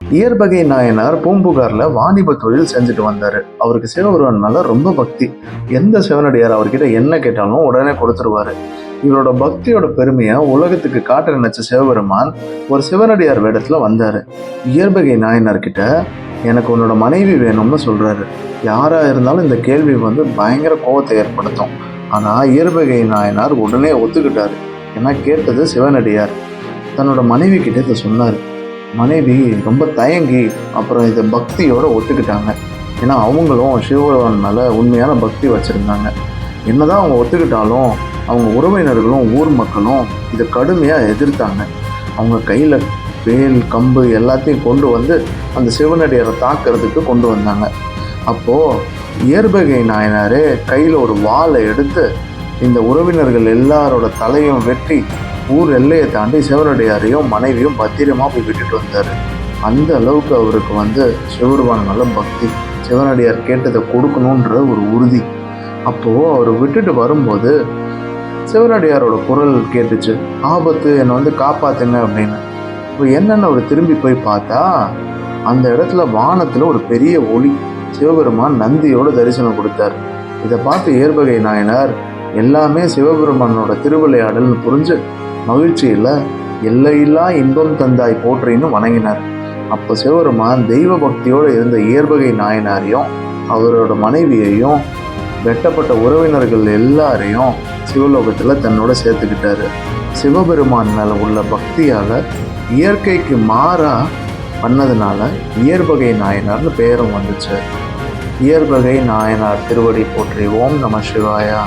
இயற்பகை நாயனார் பூம்புகார்ல வாணிப தொழில் செஞ்சுட்டு வந்தாரு. அவருக்கு சிவபெருமான் மேல ரொம்ப பக்தி. எந்த சிவனடியார் அவர்கிட்ட என்ன கேட்டாலும் உடனே கொடுத்துருவாரு. இவரோட பக்தியோட பெருமையை உலகத்துக்கு காட்ட நினைச்ச சிவபெருமான் ஒரு சிவனடியார் வேடத்துல வந்தாரு. இயற்பகை நாயனார் கிட்ட எனக்கு உன்னோட மனைவி வேணும்னு சொல்றாரு. யாரா இருந்தாலும் இந்த கேள்வி பயங்கர கோபத்தை ஏற்படுத்தும். ஆனா இயற்பகை நாயனார் உடனே ஒத்துக்கிட்டாரு. ஏன்னா கேட்டது சிவனடியார். தன்னோட மனைவி கிட்ட இதை சொன்னாரு. மனைவி ரொம்ப தயங்கி அப்புறம் இதை பக்தியோட ஒத்துக்கிட்டாங்க. ஏன்னா அவங்களும் சிவபெருமான் மேல உண்மையான பக்தி வச்சிருந்தாங்க. என்னதான் அவங்க ஒத்துக்கிட்டாலும் அவங்க உறவினர்களும் ஊர் மக்களும் இதை கடுமையா எதிர்த்தாங்க. அவங்க கையில வேல் கம்பு எல்லாத்தையும் கொண்டு அந்த சிவனடியாரை தாக்குறதுக்கு கொண்டு வந்தாங்க. அப்போ இயற்பகை நாயனாரே கையில ஒரு வாளை எடுத்து இந்த உறவினர்கள் எல்லாரோட தலையும் வெட்டி ஊர் எல்லையை தாண்டி சிவனடியாரையும் மனைவியும் பத்திரமா போய் விட்டுட்டு வந்தாரு. அந்த அளவுக்கு அவருக்கு சிவபெருமான் மேல பக்தி, சிவனடியார் கேட்டதை கொடுக்கணுன்ற ஒரு உறுதி. அப்போ அவர் விட்டுட்டு வரும்போது சிவனடியாரோட குரல் கேட்டுச்சு, ஆபத்து, என்னை காப்பாத்துங்க அப்படின்னு. இப்போ என்னன்னு அவர் திரும்பி போய் பார்த்தா அந்த இடத்துல வானத்துல ஒரு பெரிய ஒளி. சிவபெருமான் நந்தியோட தரிசனம் கொடுத்தார். இதை பார்த்து இயற்பகை நாயனார் எல்லாமே சிவபெருமானோட திருவிளையாடல்னு புரிஞ்சு மகிழ்ச்சியில எல்லையில்லா இன்பம் தந்தாய் போற்றின்னு வணங்கினார். அப்போ சிவபெருமான் தெய்வ பக்தியோடு இருந்த இயற்பகை நாயனாரையும் அவரோட மனைவியையும் வெட்டப்பட்ட உறவினர்கள் எல்லாரையும் சிவலோகத்துல தன்னோட சேர்த்துக்கிட்டாரு. சிவபெருமான் மேல உள்ள பக்தியால இயற்கைக்கு மாறா பண்ணதுனால இயற்பகை நாயனார்னு பெயரும் வந்துச்சு. இயற்பகை நாயனார் திருவடி போற்றி. ஓம் நம சிவாயா.